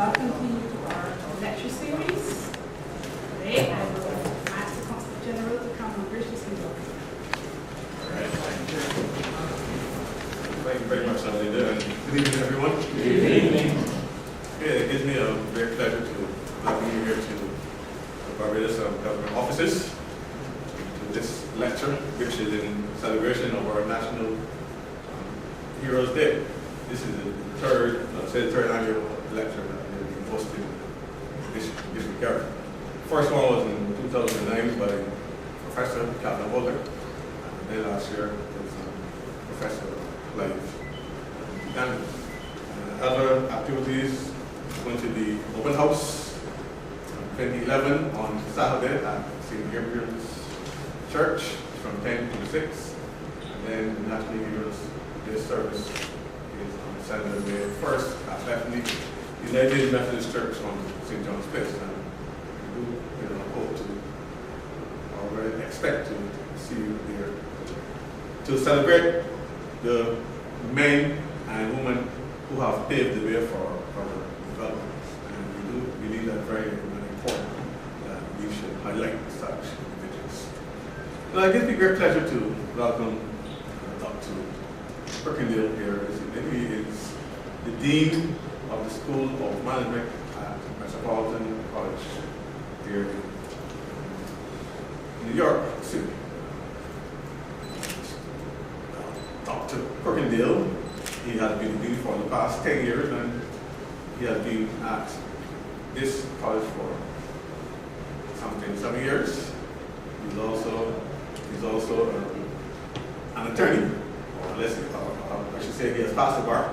welcome to you to our lecture series. Today I will ask the Consulate-General to come and graciously welcome. All right, thank you very much, Linda, and good evening, everyone. Good evening. Yeah, it gives me a great pleasure to welcome you here to the Barbados Government offices to this lecture, which is in celebration of our National Heroes Day. This is the third annual lecture that we'll be hosting this regard. First one was in 2009 by Professor Calvin Holder, and then last year was Professor Clive Daniel. Other activities going to be open house 2011 on Saturday at St. Gabriel's Church from 10 to 6, and then the National Heroes Day service is on Saturday, May 1st at Bethany United Methodist Church on St. John's Place. And we do hope to, or we expect to see you there to celebrate the men and women who have paved the way for our development. And we do believe that very important that we should highlight such individuals. Well, it gives me great pleasure to welcome Dr. Crookendale here this evening. He is the Dean of the School of Management at Metropolitan College here in New York City. Dr. Crookendale, he has been the Dean for the past 10 years, and he has been at this college for some years. He's also an attorney, or I should say he has passed the bar.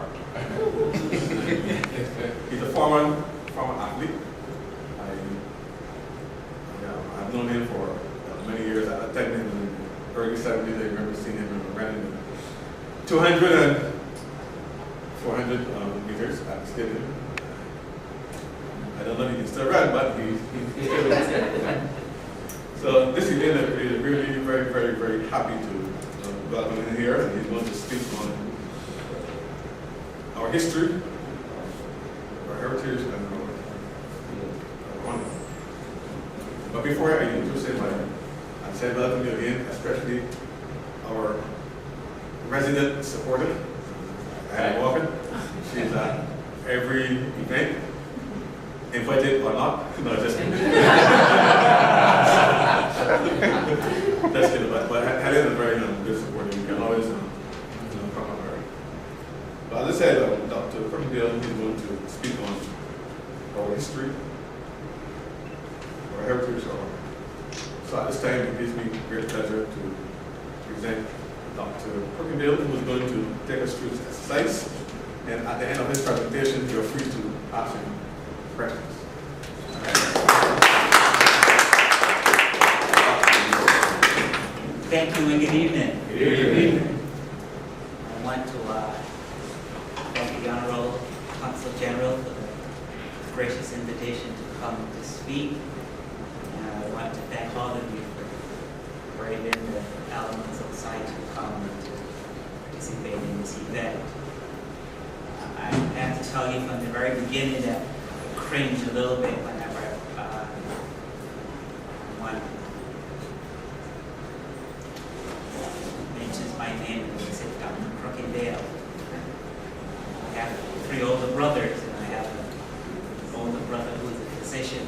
He's a former athlete. I've known him for many years. I attended him in the early 70s. I remember seeing him running 200 and 400 meters at the stadium. I don't know if he can still run, but he's still running. So this evening, we're really very, very, very happy to welcome him here, and he's going to speak on our history, our heritage, and our honor. But before I introduce him, I said welcome you again, especially our resident supporter, Annie Walker. She's at every event, invited or not. No, just kidding. Just kidding. But Helen is a very good supporter. You can always come on her. But as I said, Dr. Crookendale is going to speak on our history, our heritage. So at this time, it gives me great pleasure to present Dr. Crookendale, who is going to take us through this exercise. And at the end of his presentation, you're free to ask him questions. Thank you and good evening. Good evening. I want to thank the Honorable Consul General for the gracious invitation to come to speak. And I want to thank all of you for braving the elements outside to come and to participate in this event. I have to tell you from the very beginning that I cringe a little bit whenever one mentions my name and they say Dr. Crookendale. I have 3 older brothers, and I have an older brother who is a physician.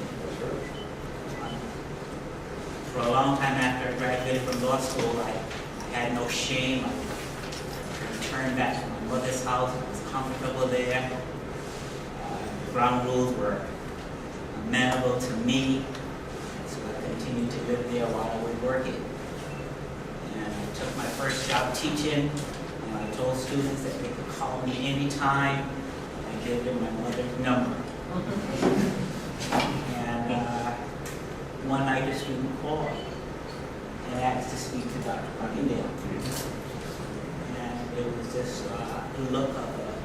For a long time after I graduated from law school, I had no shame. I returned back to my mother's house. I was comfortable there. The ground rules were amenable to me, so I continued to live there while I was working. And I took my first job teaching, and I told students that they could call me anytime. I gave them my mother's number. And one night a student called and asked to speak to Dr. Crookendale. And it was just a look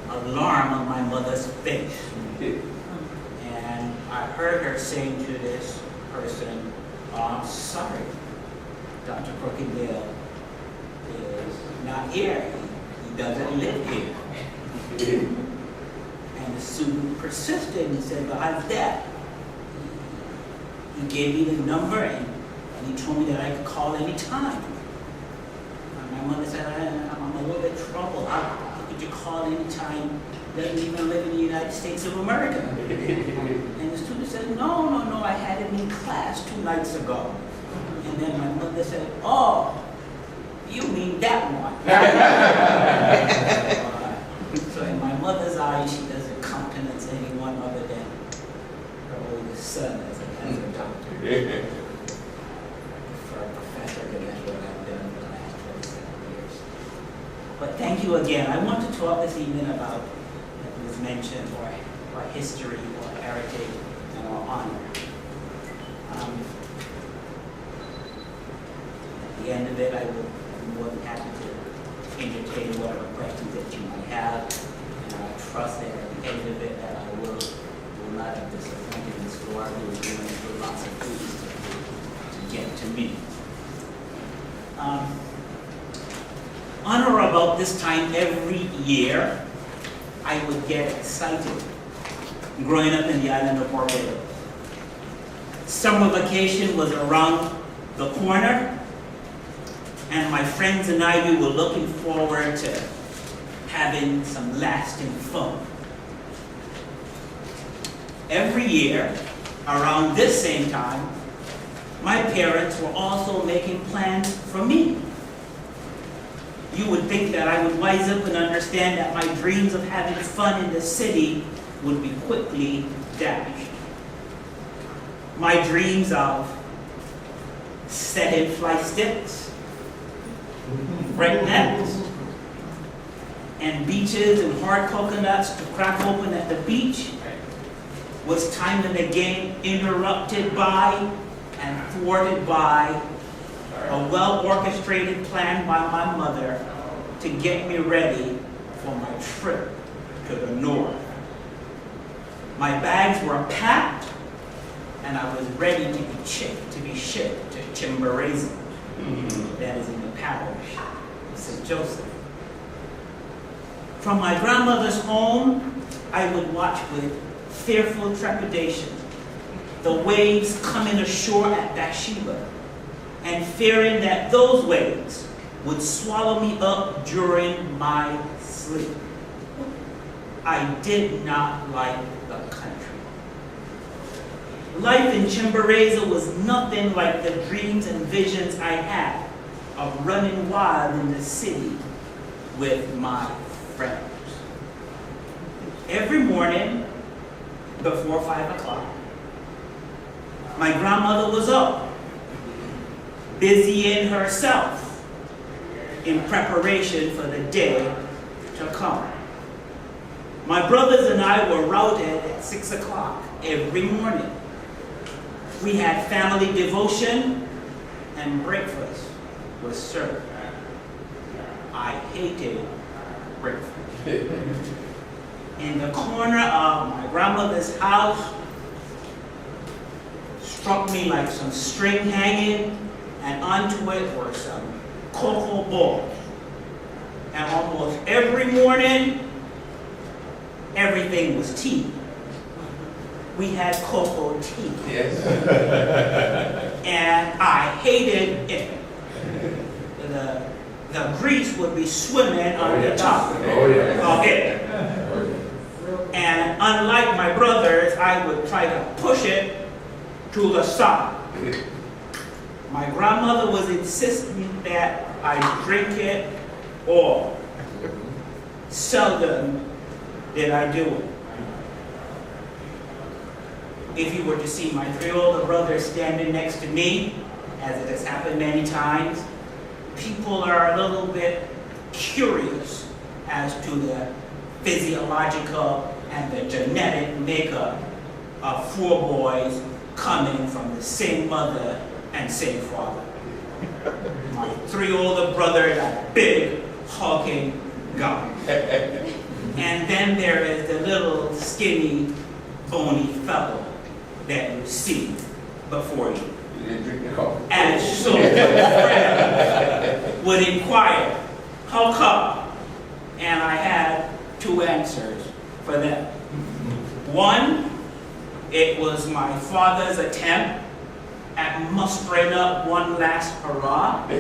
of alarm on my mother's face. And I heard her saying to this person, I'm sorry, Dr. Crookendale is not here. He doesn't live here. And the student persisted and said, "But how's that?" He gave me the number and he told me that I could call any time. My mother said, "I'm a little bit troubled. How could you call any time? Doesn't even live in the United States of America." And the student said, No, I had him in class 2 nights ago." And then my mother said, "Oh, you mean that one." So in my mother's eyes, she doesn't countenance anyone other than her oldest son as a doctor. For a professor, because that's what I've done for the last 27 years. But thank you again. I want to talk this evening about, as was mentioned, our history, our heritage, and our honor. At the end of it, I will be more than happy to entertain whatever questions that you might have. And I trust that at the end of it that I will not have disappointed in store. We will do lots of things to get to me. On or about this time every year, I would get excited growing up in the island of Barbados. Summer vacation was around the corner, and my friends and I, we were looking forward to having some lasting fun. Every year, around this same time, my parents were also making plans for me. You would think that I would wise up and understand that my dreams of having fun in the city would be quickly dashed. My dreams of setting fly sticks, breaknecks, and beaches and hard coconuts to crack open at the beach was time and again interrupted by and thwarted by a well-orchestrated plan by my mother to get me ready for my trip to the north. My bags were packed, and I was ready to be shipped to Chimborazo, that is in the parish of St. Joseph. From my grandmother's home, I would watch with fearful trepidation the waves coming ashore at Bathsheba, and fearing that those waves would swallow me up during my sleep. I did not like the country. Life in Chimborazo was nothing like the dreams and visions I had of running wild in the city with my friends. Every morning before 5 o'clock, my grandmother was up, busying herself in preparation for the day to come. My brothers and I were routed at 6 o'clock every morning. We had family devotion and breakfast was served. I hated breakfast. In the corner of my grandmother's house struck me like some string hanging, and onto it were some cocoa balls. And almost every morning, everything was tea. We had cocoa tea. Yes. And I hated it. The grease would be swimming on the top of it. And unlike my brothers, I would try to push it to the side. My grandmother was insisting that I drink it all. Seldom did I do it. If you were to see my 3 older brothers standing next to me, as it has happened many times, people are a little bit curious as to the physiological and the genetic makeup of 4 boys coming from the same mother and same father. My 3 older brothers are big, hulking guys. And then there is the little skinny, bony fellow that you see before you. You didn't drink the coffee. And so my friend would inquire, how come? And I had 2 answers for them. One, it was my father's attempt at mustering up one last hurrah, and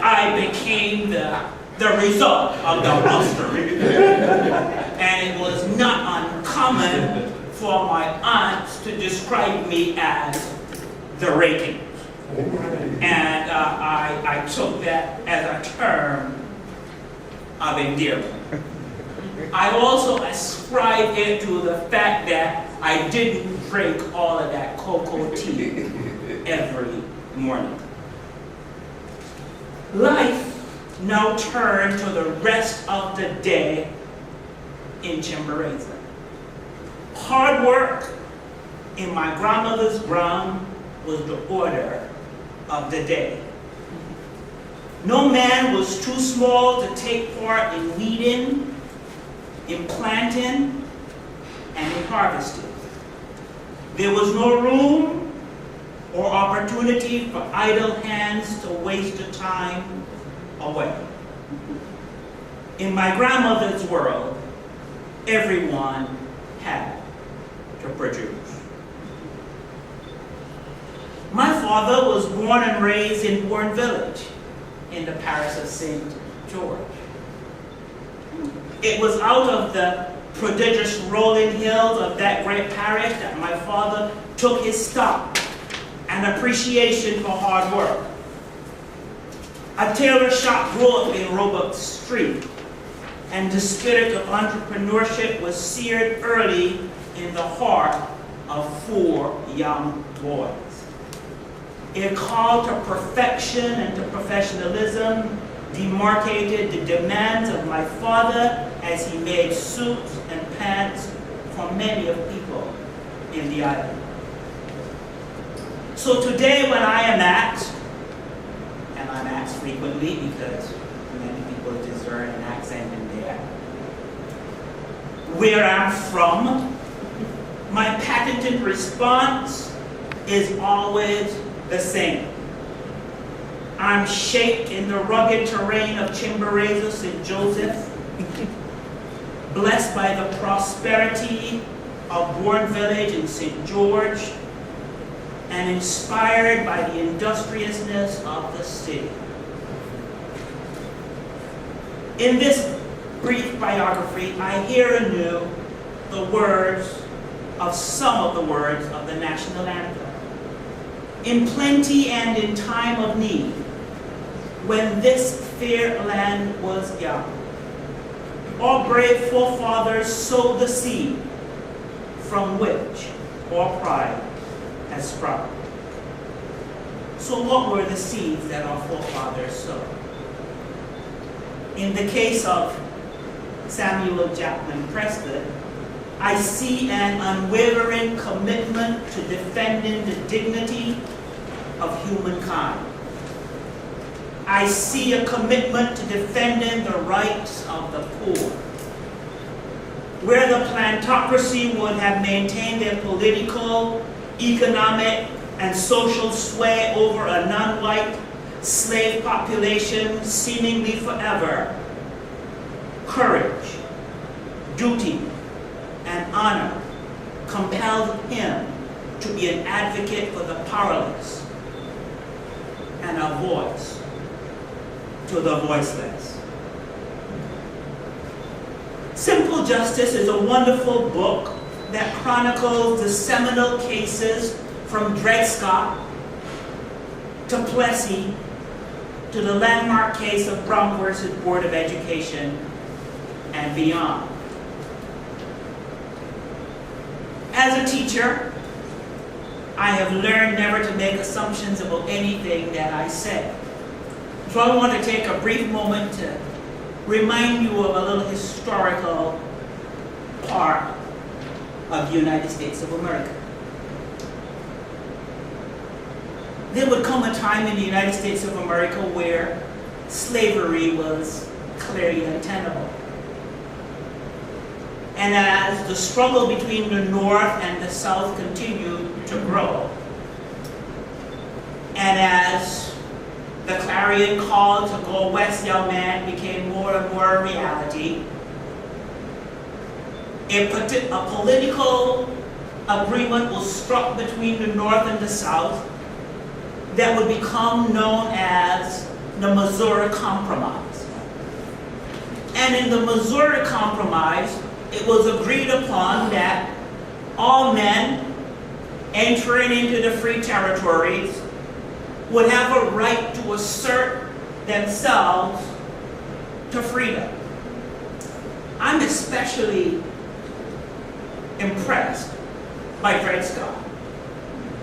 I became the result of the mustering. And it was not uncommon for my aunts to describe me as the raking. And I took that as a term of endearment. I also ascribed it to the fact that I didn't drink all of that cocoa tea every morning. Life now turned to the rest of the day in Chimborazo. Hard work in my grandmother's ground was the order of the day. No man was too small to take part in weeding, in planting, and in harvesting. There was no room or opportunity for idle hands to waste the time away. In my grandmother's world, everyone had to produce. My father was born and raised in Bourne Village in the parish of St. George. It was out of the prodigious rolling hills of that great parish that my father took his stock and appreciation for hard work. A tailor shop grew up in Roebuck Street, and the spirit of entrepreneurship was seared early in the heart of 4 young boys. A call to perfection and to professionalism demarcated the demands of my father as he made suits and pants for many of people in the island. So today when I am asked, and I'm asked frequently because many people discern an accent in there, where I'm from, my patented response is always the same. I'm shaped in the rugged terrain of Chimborazo, St. Joseph, blessed by the prosperity of Bourne Village and St. George, and inspired by the industriousness of the city. In this brief biography, I hear anew some of the words of the National Anthem. In plenty and in time of need, when this fair land was young, our brave forefathers sowed the seed from which our pride has sprung. So what were the seeds that our forefathers sowed? In the case of Samuel Jackman Preston, I see an unwavering commitment to defending the dignity of humankind. I see a commitment to defending the rights of the poor. Where the plantocracy would have maintained their political, economic, and social sway over a non-white slave population seemingly forever, courage, duty, and honor compelled him to be an advocate for the powerless and a voice to the voiceless. Simple Justice is a wonderful book that chronicles the seminal cases from Dred Scott to Plessy to the landmark case of Brown versus Board of Education and beyond. As a teacher, I have learned never to make assumptions about anything that I say. So I want to take a brief moment to remind you of a little historical part of the United States of America. There would come a time in the United States of America where slavery was clearly untenable. And as the struggle between the North and the South continued to grow, and as the clarion call to go west, young man, became more and more a reality, a political agreement was struck between the North and the South that would become known as the Missouri Compromise. And in the Missouri Compromise, it was agreed upon that all men entering into the free territories would have a right to assert themselves to freedom. I'm especially impressed by Dred Scott.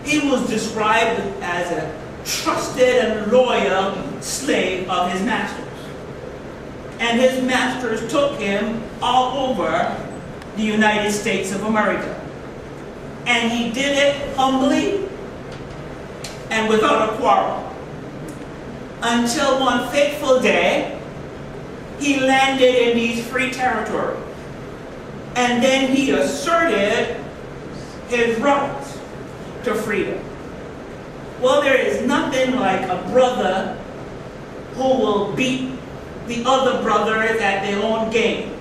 He was described as a trusted and loyal slave of his masters. And his masters took him all over the United States of America. And he did it humbly and without a quarrel. Until one fateful day, he landed in these free territories. And then he asserted his rights to freedom. Well, there is nothing like a brother who will beat the other brothers at their own game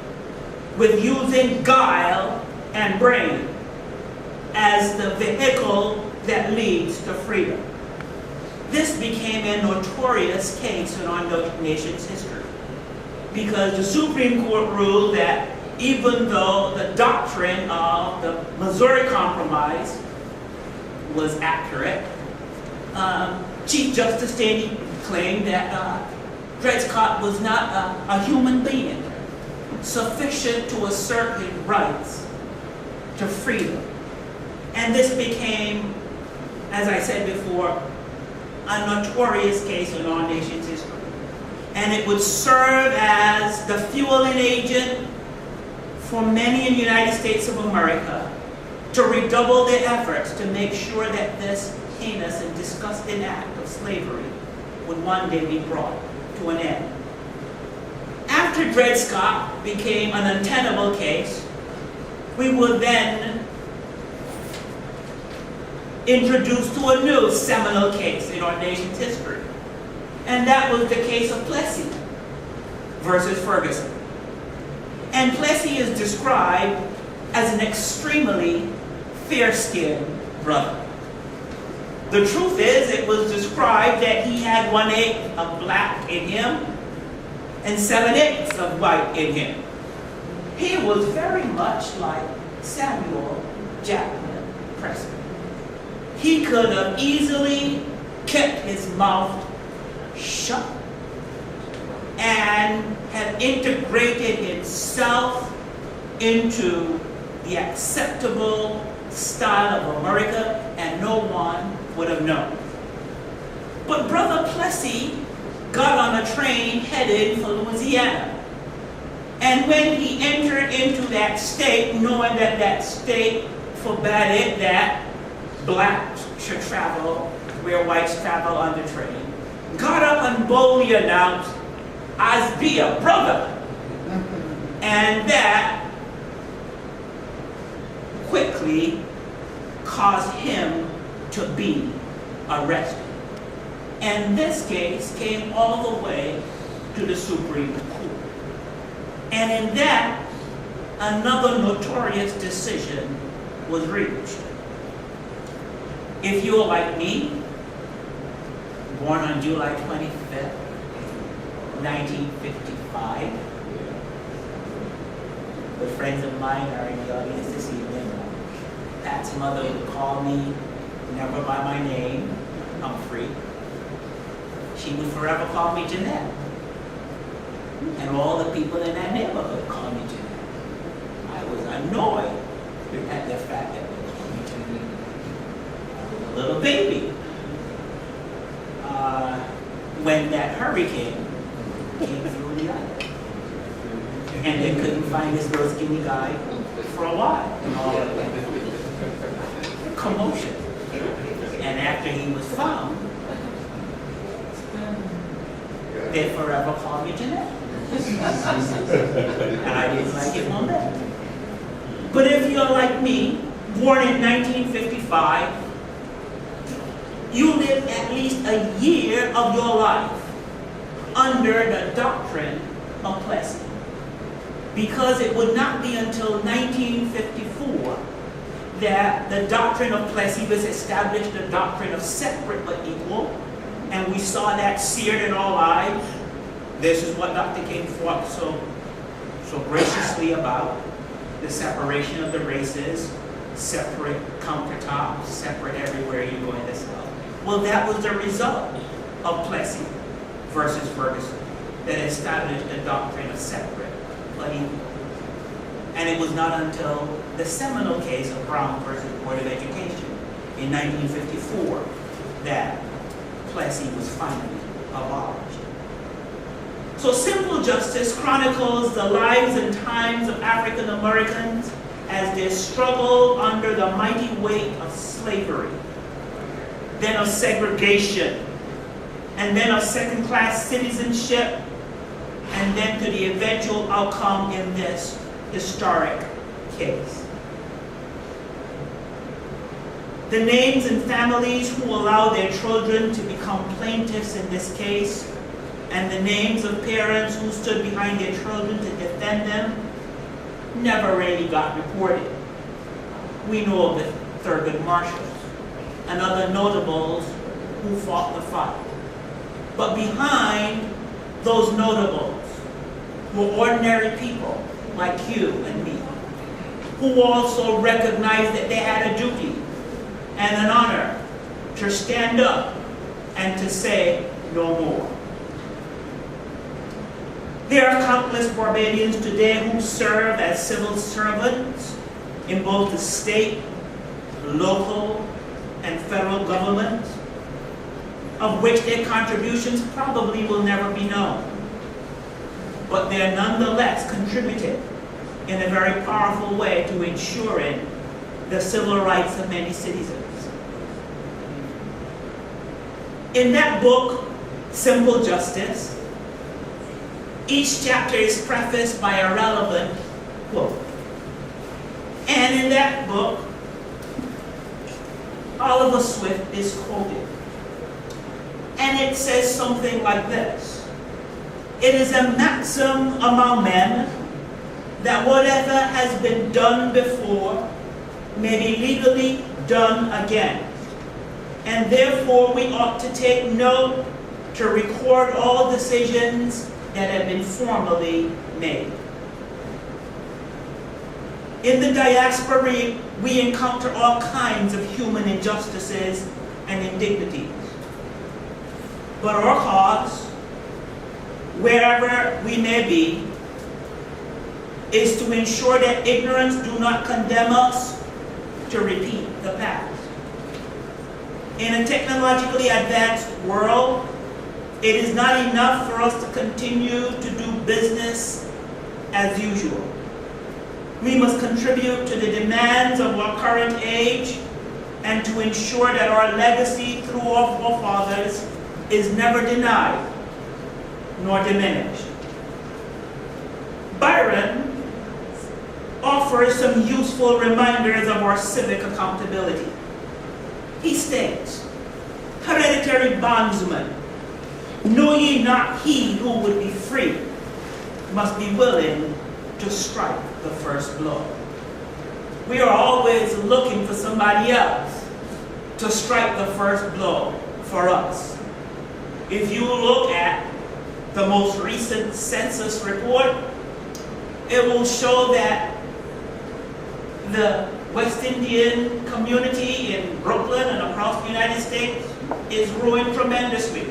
with using guile and brain as the vehicle that leads to freedom. This became a notorious case in our nation's history because the Supreme Court ruled that even though the doctrine of the Missouri Compromise was accurate, Chief Justice Taney claimed that Dred Scott was not a human being sufficient to assert his rights to freedom. And this became, as I said before, a notorious case in our nation's history. And it would serve as the fueling agent for many in the United States of America to redouble their efforts to make sure that this heinous and disgusting act of slavery would one day be brought to an end. After Dred Scott became an untenable case, we were then introduced to a new seminal case in our nation's history. And that was the case of Plessy versus Ferguson. And Plessy is described as an extremely fair-skinned brother. The truth is, it was described that he had 1/8 of black in him and 7/8 of white in him. He was very much like Samuel Jackson Preston. He could have easily kept his mouth shut and had integrated himself into the acceptable style of America, and no one would have known. But Brother Plessy got on a train headed for Louisiana. And when he entered into that state, knowing that that state forbade it that blacks should travel where whites travel on the train, got up and boldly announced, "I be a brother." And that quickly caused him to be arrested. And this case came all the way to the Supreme Court. And in that, another notorious decision was reached. If you're like me, born on July 25th, 1955, the friends of mine are in the audience this evening. Pat's mother would call me never by my name, Humphrey. She would forever call me Jeanette. And all the people in that neighborhood called me Jeanette. I was annoyed at the fact that they called me Jeanette. I was a little baby. When that hurricane came through the island. And they couldn't find this little skinny guy for a while. Commotion. And after he was found, they forever called me Jeanette. And I didn't like it one bit. But if you're like me, born in 1955, you lived at least a year of your life under the doctrine of Plessy. because it would not be until 1954 that the doctrine of Plessy was established, the doctrine of separate but equal, and we saw that seared in our lives. This is what Dr. King fought so graciously about, the separation of the races, separate countertops, separate everywhere you go in the South. Well, that was the result of Plessy versus Ferguson, that established the doctrine of separate but equal. And it was not until the seminal case of Brown versus Board of Education in 1954 that Plessy was finally abolished. So simple justice chronicles the lives and times of African Americans as they struggled under the mighty weight of slavery, then of segregation, and then of second-class citizenship, and then to the eventual outcome in this historic case. The names and families who allowed their children to become plaintiffs in this case, and the names of parents who stood behind their children to defend them, never really got reported. We know of the Thurgood Marshalls and other notables who fought the fight. But behind those notables were ordinary people like you and me, who also recognized that they had a duty and an honor to stand up and to say no more. There are countless Barbadians today who serve as civil servants in both the state, local, and federal governments, of which their contributions probably will never be known. But they are nonetheless contributed in a very powerful way to ensuring the civil rights of many citizens. In that book, Simple Justice, each chapter is prefaced by a relevant quote. And in that book, Oliver Swift is quoted. And it says something like this: "It is a maxim among men that whatever has been done before may be legally done again. And therefore we ought to take note to record all decisions that have been formally made." In the diaspora, we encounter all kinds of human injustices and indignities. But our cause, wherever we may be, is to ensure that ignorance do not condemn us to repeat the past. In a technologically advanced world, it is not enough for us to continue to do business as usual. We must contribute to the demands of our current age and to ensure that our legacy through our forefathers is never denied nor diminished. Byron offers some useful reminders of our civic accountability. He states, "Hereditary bondsmen, know ye not he who would be free must be willing to strike the first blow." We are always looking for somebody else to strike the first blow for us. If you look at the most recent census report, it will show that the West Indian community in Brooklyn and across the United States is growing tremendously.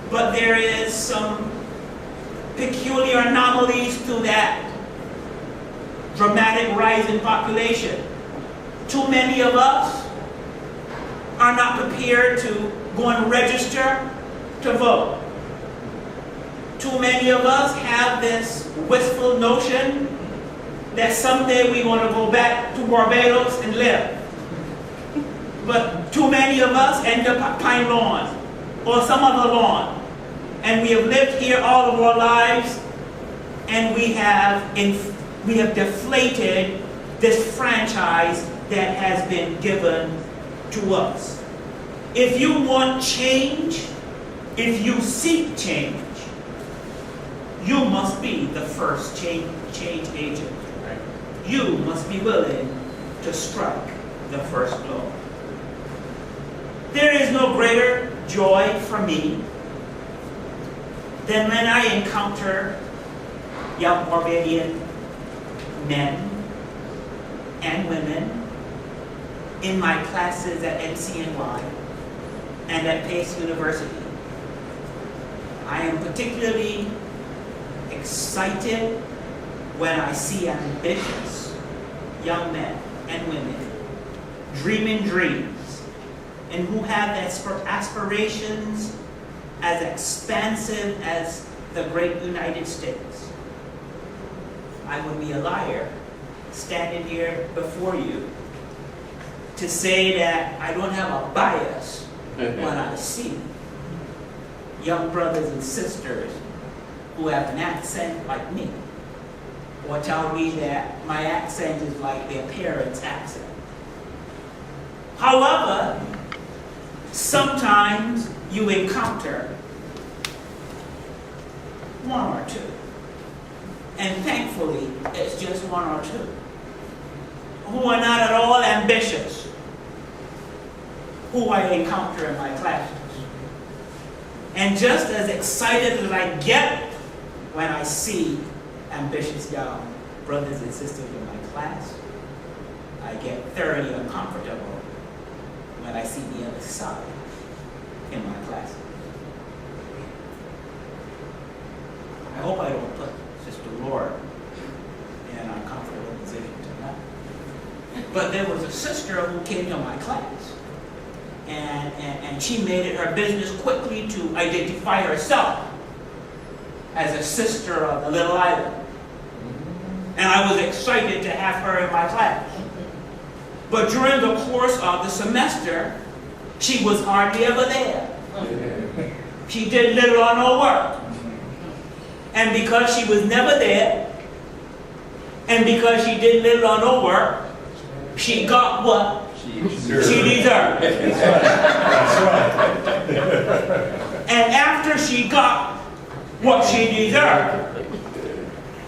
But there is some peculiar anomalies to that dramatic rise in population. Too many of us are not prepared to go and register to vote. Too many of us have this wistful notion that someday we want to go back to Barbados and live. But too many of us end up at Pine Lawn or some other lawn. And we have lived here all of our lives, and we have deflated this franchise that has been given to us. If you want change, if you seek change, you must be the first change agent. You must be willing to strike the first blow. There is no greater joy for me than when I encounter young Barbadian men and women in my classes at NCNY and at Pace University. I am particularly excited when I see ambitious young men and women dreaming dreams and who have aspirations as expansive as the great United States. I would be a liar standing here before you to say that I don't have a bias when I see young brothers and sisters who have an accent like me, or tell me that my accent is like their parents' accent. However, sometimes you encounter one or two, and thankfully it's just one or two, who are not at all ambitious, who I encounter in my classes. And just as excited as I get when I see ambitious young brothers and sisters in my class, I get thoroughly uncomfortable when I see the other side in my classes. I hope I don't put Sister Laura in an uncomfortable position tonight. But there was a sister who came to my class, and she made it her business quickly to identify herself as a sister of the little island. And I was excited to have her in my class. But during the course of the semester, she was hardly ever there. She did little or no work. And because she was never there, and because she did little or no work, she got what she deserved. And after she got what she deserved,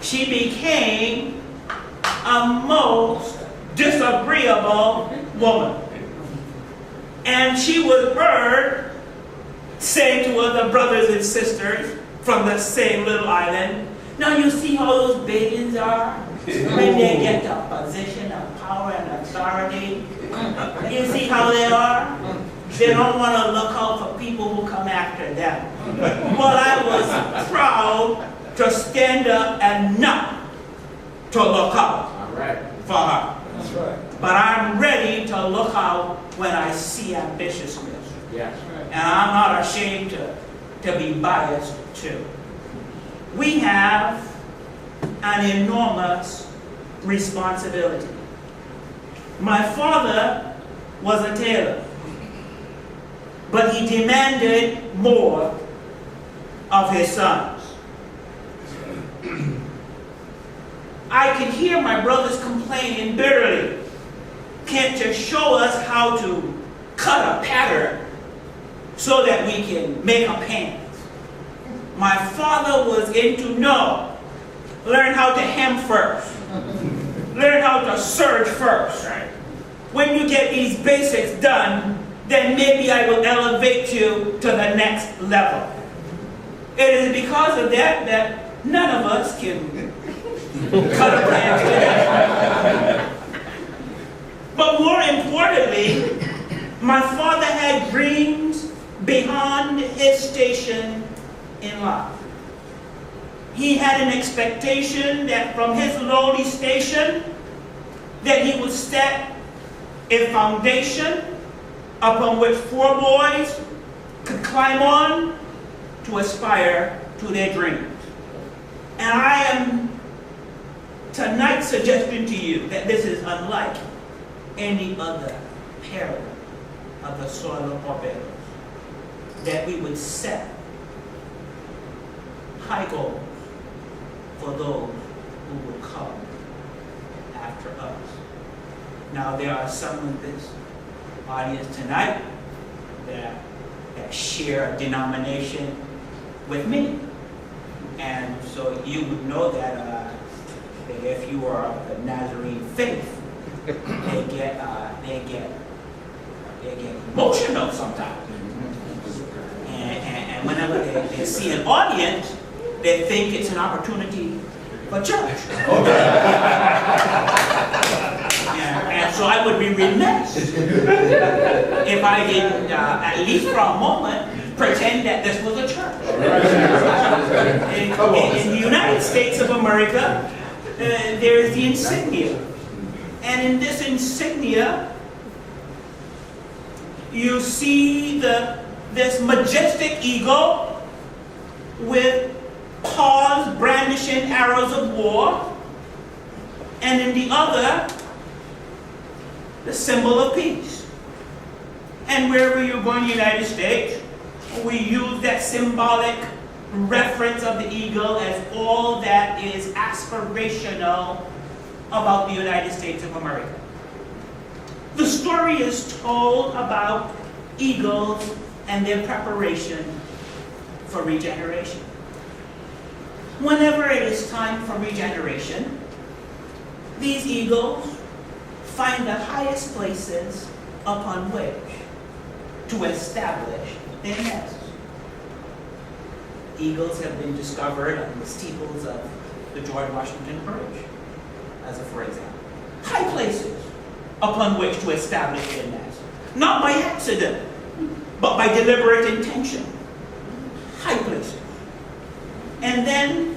she became a most disagreeable woman. And she was heard saying to other brothers and sisters from the same little island, now you see how those Badians are? When they get to a position of power and authority, you see how they are? They don't want to look out for people who come after them. Well, I was proud to stand up and not to look out for her. That's right. But I'm ready to look out when I see ambitiousness. Yes. And I'm not ashamed to be biased too. We have an enormous responsibility. My father was a tailor, but he demanded more of his sons. I could hear my brothers complaining bitterly. Can't you show us how to cut a pattern so that we can make a pants? My father was into no. Learn how to hem first. Learn how to serge first. When you get these basics done, then maybe I will elevate you to the next level. It is because of that that none of us can cut a pants today. But more importantly, my father had dreams beyond his station in life. He had an expectation that from his lowly station, that he would set a foundation upon which 4 boys could climb on to aspire to their dreams. And I am tonight suggesting to you that this is unlike any other parent of the soil of Barbados, that we would set high goals for those who will come after us. Now, there are some in this audience tonight that share a denomination with me. And so you would know that if you are of the Nazarene faith, they get emotional sometimes. And whenever they see an audience, they think it's an opportunity for church. And so I would be remiss if I didn't, at least for a moment, pretend that this was a church. In the United States of America, there is the insignia. And in this insignia, you see this majestic eagle with paws brandishing arrows of war, and in the other, the symbol of peace. And wherever you go in the United States, we use that symbolic reference of the eagle as all that is aspirational about the United States of America. The story is told about eagles and their preparation for regeneration. Whenever it is time for regeneration, these eagles find the highest places upon which to establish their nests. Eagles have been discovered on the steeples of the George Washington Bridge, as a for example. High places upon which to establish their nest. Not by accident, but by deliberate intention. High places. And then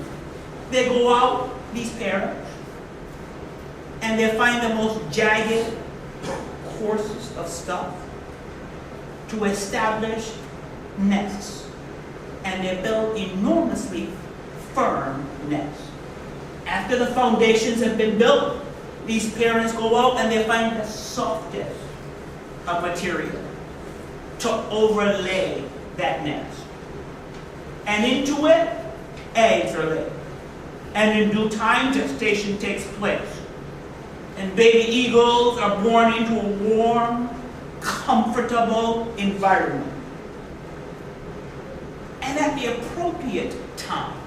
they go out, these parents, and they find the most jagged, coarsest of stuff to establish nests. And they build enormously firm nests. After the foundations have been built, these parents go out and they find the softest of material to overlay that nest. And into it, eggs are laid. And in due time, gestation takes place. And baby eagles are born into a warm, comfortable environment. And at the appropriate time,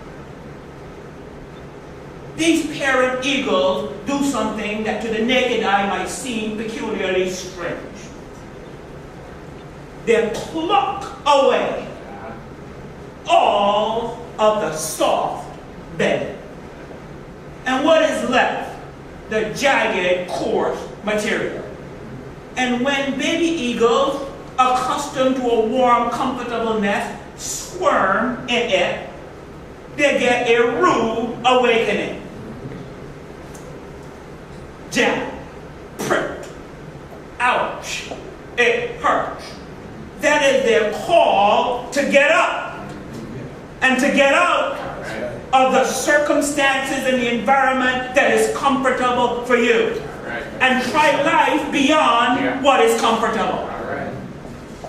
these parent eagles do something that to the naked eye might seem peculiarly strange. They pluck away all of the soft bedding. And what is left? The jagged, coarse material. And when baby eagles, accustomed to a warm, comfortable nest, squirm in it, they get a rude awakening. Jab, prick, ouch, it hurts. That is their call to get up and to get out of the circumstances and the environment that is comfortable for you and try life beyond what is comfortable.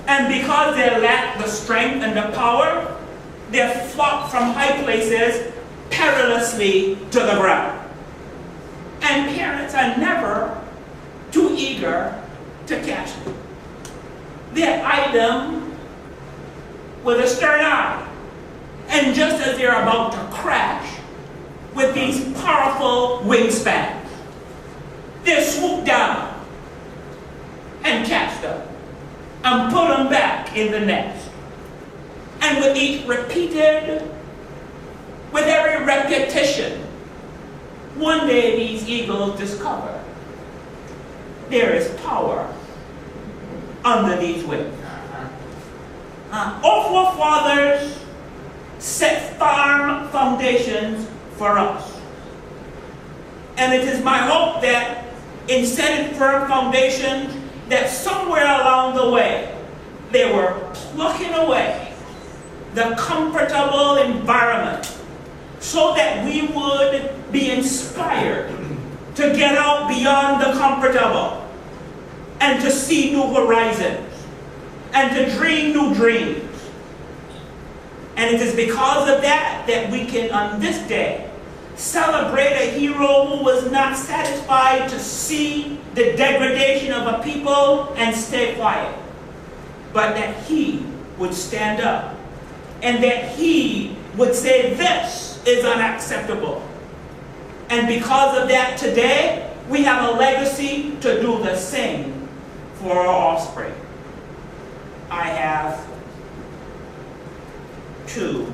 And because they lack the strength and the power, they flop from high places perilously to the ground. And parents are never too eager to catch them. They eye them with a stern eye. And just as they're about to crash with these powerful wingspans, they swoop down and catch them and put them back in the nest. And with each repeated, with every repetition, one day these eagles discover there is power under these wings. Our forefathers set firm foundations for us. And it is my hope that in setting firm foundations, that somewhere along the way, they were plucking away the comfortable environment so that we would be inspired to get out beyond the comfortable and to see new horizons and to dream new dreams. And it is because of that that we can, on this day, celebrate a hero who was not satisfied to see the degradation of a people and stay quiet, but that he would stand up and that he would say this is unacceptable. And because of that, today, we have a legacy to do the same for our offspring. I have 2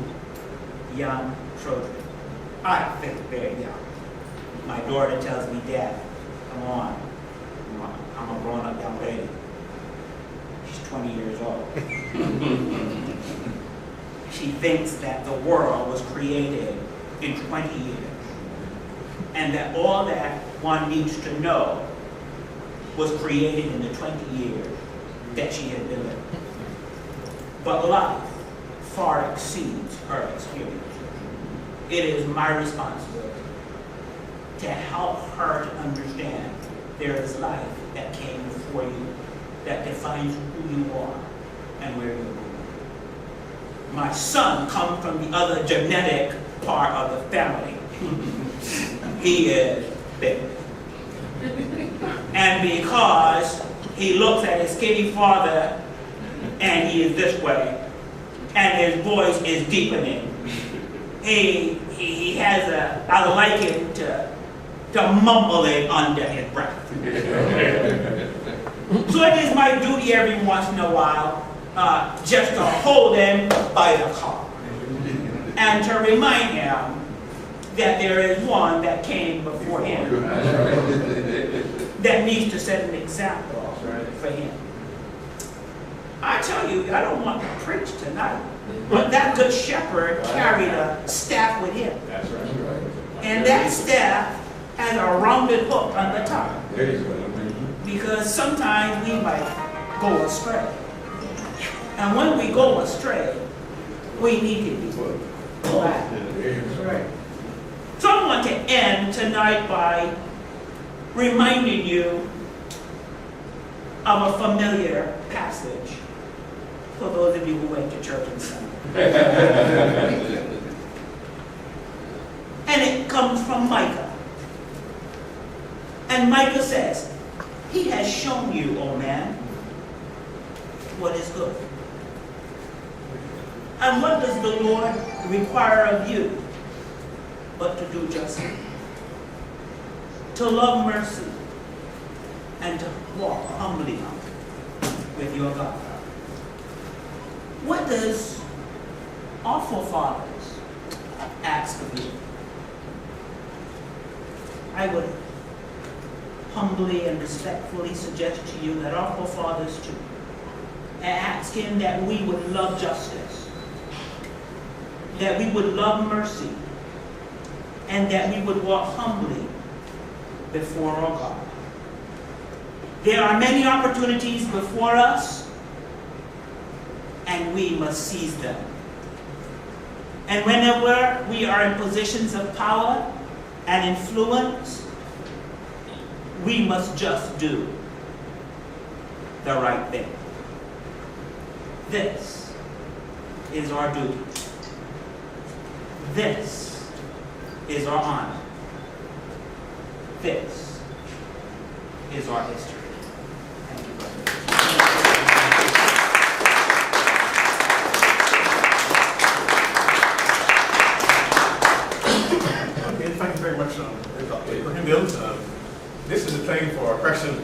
young children. I think very young. My daughter tells me, Dad, come on. I'm a grown-up young lady. She's 20 years old. She thinks that the world was created in 20 years. And that all that one needs to know was created in the 20 years that she has been living. But life far exceeds her experience. It is my responsibility to help her to understand there is life that came before you that defines who you are and where you're going. My son comes from the other genetic part of the family. He is big. And because he looks at his skinny father and he is this way, and his voice is deepening, he has I liken to mumbling under his breath. So it is my duty every once in a while just to hold him by the collar and to remind him that there is one that came before him that needs to set an example for him. I tell you, I don't want to preach tonight, but that good shepherd carried a staff with him. That's right. And that staff has a rounded hook on the top. Because sometimes we might go astray. And when we go astray, we need to be glad. So I want to end tonight by reminding you of a familiar passage for those of you who went to church on Sunday. And it comes from Micah. And Micah says, He has shown you, O man, what is good. And what does the Lord require of you but to do justly, to love mercy, and to walk humbly with your God? What does our forefathers ask of you? I would humbly and respectfully suggest to you that our forefathers too ask Him that we would love justice, that we would love mercy, and that we would walk humbly before our God. There are many opportunities before us, and we must seize them. And whenever we are in positions of power and influence, we must just do the right thing. This is our duty. This is our honor. This is our history. Thank you, brother. Okay, thank you very much, Dr. Crookendale. This is a time for questions